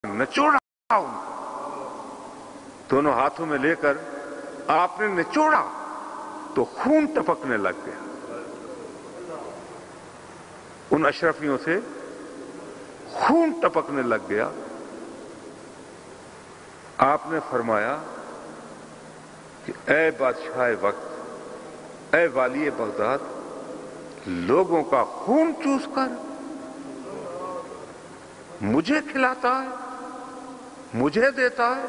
نچوڑا ان کو، دونوں ہاتھوں میں لے کر آپ نے نچوڑا تو خون ٹپکنے لگ گیا ان اشرفیوں سے، خون ٹپکنے لگ گیا۔ آپ نے فرمایا کہ اے بادشاہ وقت، اے والی بغداد، لوگوں کا خون چوس کر مجھے کھلاتا ہے، مجھے دیتا ہے،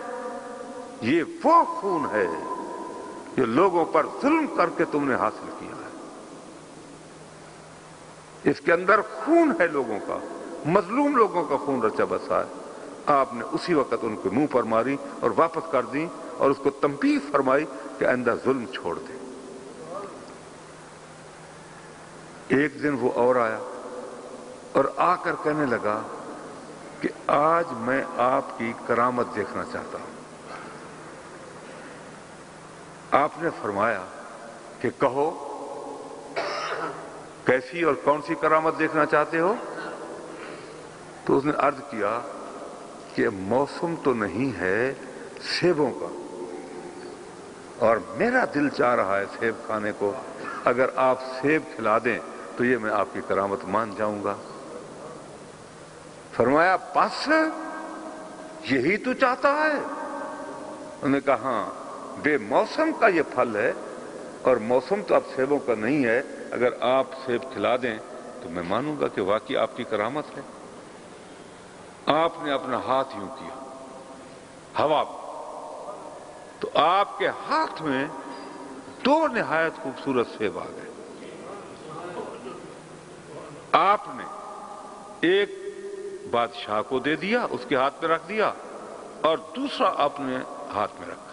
یہ وہ خون ہے جو لوگوں پر ظلم کر کے تم نے حاصل کیا ہے۔ اس کے اندر خون ہے لوگوں کا، مظلوم لوگوں کا خون رچا بسا ہے۔ آپ نے اسی وقت ان کے منہ پر ماری اور واپس کر دی اور اس کو تنبیہ فرمائی کہ آئندہ ظلم چھوڑ دے۔ ایک دن وہ اور آیا اور آ کر کہنے لگا کہ آج میں آپ کی کرامت دیکھنا چاہتا ہوں۔ آپ نے فرمایا کہ کہو کیسی اور کون سی کرامت دیکھنا چاہتے ہو؟ تو اس نے عرض کیا کہ موسم تو نہیں ہے سیبوں کا، اور میرا دل چاہ رہا ہے سیب کھانے کو، اگر آپ سیب کھلا دیں تو یہ میں آپ کی کرامت مان جاؤں گا۔ فرمایا بس یہی تو چاہتا ہے؟ انہوں نے کہا ہاں، بے موسم کا یہ پھل ہے اور موسم تو اب سیبوں کا نہیں ہے، اگر آپ سیب کھلا دیں تو میں مانوں گا کہ واقعی آپ کی کرامت ہے۔ آپ نے اپنا ہاتھ یوں کیا ہوا میں، تو آپ کے ہاتھ میں دو نہایت خوبصورت سیب آ گئے۔ آپ نے ایک بادشاہ کو دے دیا، اس کے ہاتھ میں رکھ دیا، اور دوسرا اپنے ہاتھ میں رکھا۔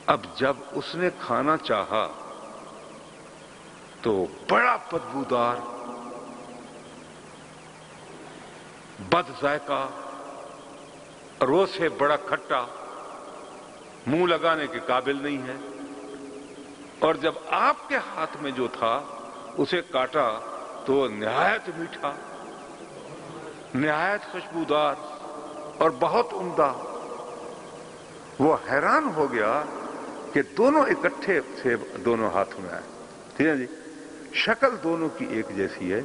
اب جب اس نے کھانا چاہا تو بڑا بدبودار، بد ذائقہ، اور وہ سے بڑا کھٹا، منہ لگانے کے قابل نہیں ہے۔ اور جب آپ کے ہاتھ میں جو تھا اسے کاٹا تو وہ نہایت میٹھا، نہایت خوشبودار اور بہت عمدہ۔ وہ حیران ہو گیا کہ دونوں اکٹھے سیب دونوں ہاتھوں میں آئے، ٹھیک ہے جی، شکل دونوں کی ایک جیسی ہے،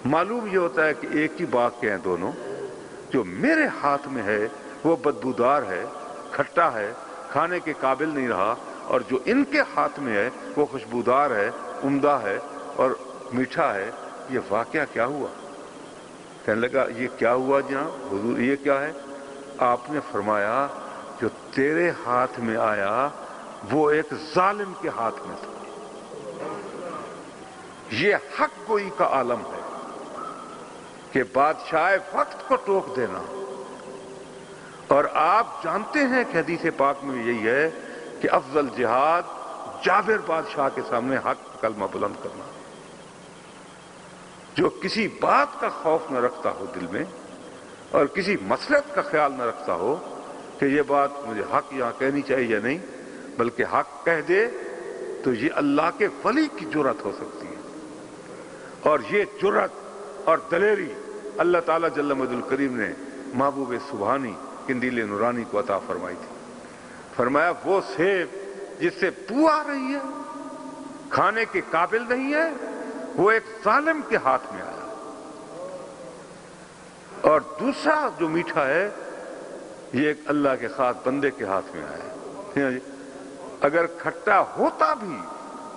معلوم یہ ہوتا ہے کہ ایک ہی باغ کے ہیں دونوں۔ جو میرے ہاتھ میں ہے وہ بدبودار ہے، کھٹا ہے، کھانے کے قابل نہیں رہا، اور جو ان کے ہاتھ میں ہے وہ خوشبودار ہے، عمدہ ہے اور میٹھا ہے۔ یہ واقعہ کیا ہوا؟ کہنے لگا یہ کیا ہوا جناب حضور، یہ کیا ہے؟ آپ نے فرمایا جو تیرے ہاتھ میں آیا وہ ایک ظالم کے ہاتھ میں تھا۔ یہ حق گوئی کا عالم ہے کہ بادشاہ وقت کو ٹوک دینا، اور آپ جانتے ہیں کہ حدیث پاک میں یہی ہے کہ افضل جہاد جابر بادشاہ کے سامنے حق کا کلمہ بلند کرنا۔ جو کسی بات کا خوف نہ رکھتا ہو دل میں اور کسی مصلحت کا خیال نہ رکھتا ہو کہ یہ بات مجھے حق یہاں کہنی چاہیے یا نہیں، بلکہ حق کہہ دے، تو یہ اللہ کے ولی کی جرأت ہو سکتی ہے۔ اور یہ جرأت اور دلیری اللہ تعالیٰ جل مجد الکریم نے محبوب سبحانی قندیل نورانی کو عطا فرمائی تھی۔ فرمایا وہ سیب جس سے بو آ رہی ہے، کھانے کے قابل نہیں ہے، وہ ایک ظالم کے ہاتھ میں آیا، اور دوسرا جو میٹھا ہے یہ ایک اللہ کے خاص بندے کے ہاتھ میں آیا۔ اگر کھٹا ہوتا بھی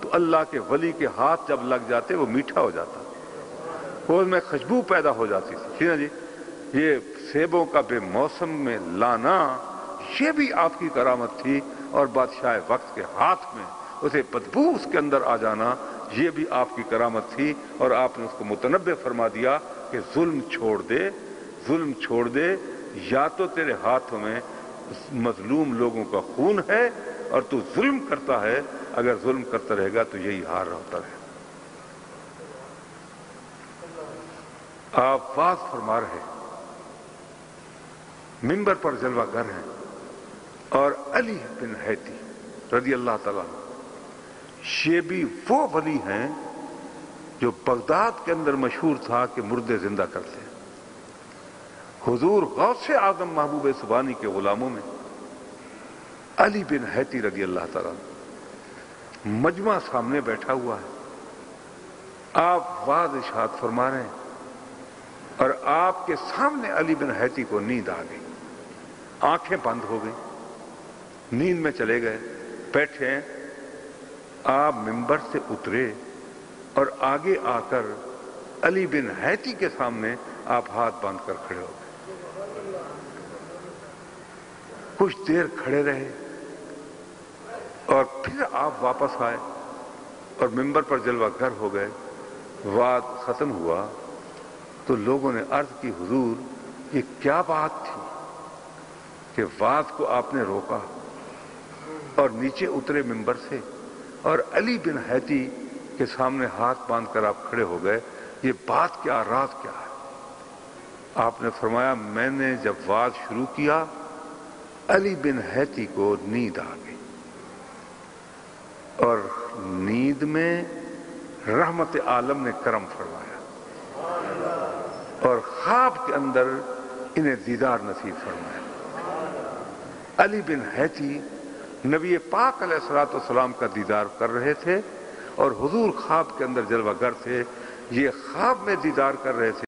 تو اللہ کے ولی کے ہاتھ جب لگ جاتے وہ میٹھا ہو جاتا، اس میں خوشبو پیدا ہو جاتی تھی۔ جی یہ سیبوں کا بے موسم میں لانا یہ بھی آپ کی کرامت تھی، اور بادشاہ وقت کے ہاتھ میں اسے بدبو اس کے اندر آ جانا یہ بھی آپ کی کرامت تھی، اور آپ نے اس کو متنبہ فرما دیا کہ ظلم چھوڑ دے، ظلم چھوڑ دے، یا تو تیرے ہاتھوں میں مظلوم لوگوں کا خون ہے اور تو ظلم کرتا ہے، اگر ظلم کرتا رہے گا تو یہی ہار ہوتا رہے۔ آپ واز فرما رہے، منبر پر جلوہ گر ہیں، اور علی بن حیتی رضی اللہ تعالیٰ یہ بھی وہ ولی ہیں جو بغداد کے اندر مشہور تھا کہ مردے زندہ کرتے ہیں۔ حضور غوث اعظم محبوب سبحانی کے غلاموں میں علی بن حیتی رضی اللہ تعالیٰ مجمع سامنے بیٹھا ہوا ہے، آپ واضح ارشاد فرما رہے ہیں اور آپ کے سامنے علی بن حیتی کو نیند آ گئی، آنکھیں بند ہو گئی، نیند میں چلے گئے، بیٹھے ہیں، آپ منبر سے اترے اور آگے آ کر علی بن حیتی کے سامنے آپ ہاتھ باندھ کر کھڑے ہو گئے، کچھ دیر کھڑے رہے اور پھر آپ واپس آئے اور منبر پر جلوہ گر ہو گئے۔ وعد ختم ہوا تو لوگوں نے عرض کی حضور یہ کیا بات تھی کہ وعد کو آپ نے روکا اور نیچے اترے منبر سے اور علی بن حیتی کے سامنے ہاتھ باندھ کر آپ کھڑے ہو گئے، یہ بات کیا، راز کیا ہے؟ آپ نے فرمایا میں نے جب وعد شروع کیا علی بن حیتی کو نیند آ گئی اور نیند میں رحمت عالم نے کرم فرمایا اور خواب کے اندر انہیں دیدار نصیب فرمایا۔ علی بن حیتی نبی پاک علیہ الصلوۃ والسلام کا دیدار کر رہے تھے اور حضور خواب کے اندر جلوہ گر تھے، یہ خواب میں دیدار کر رہے تھے۔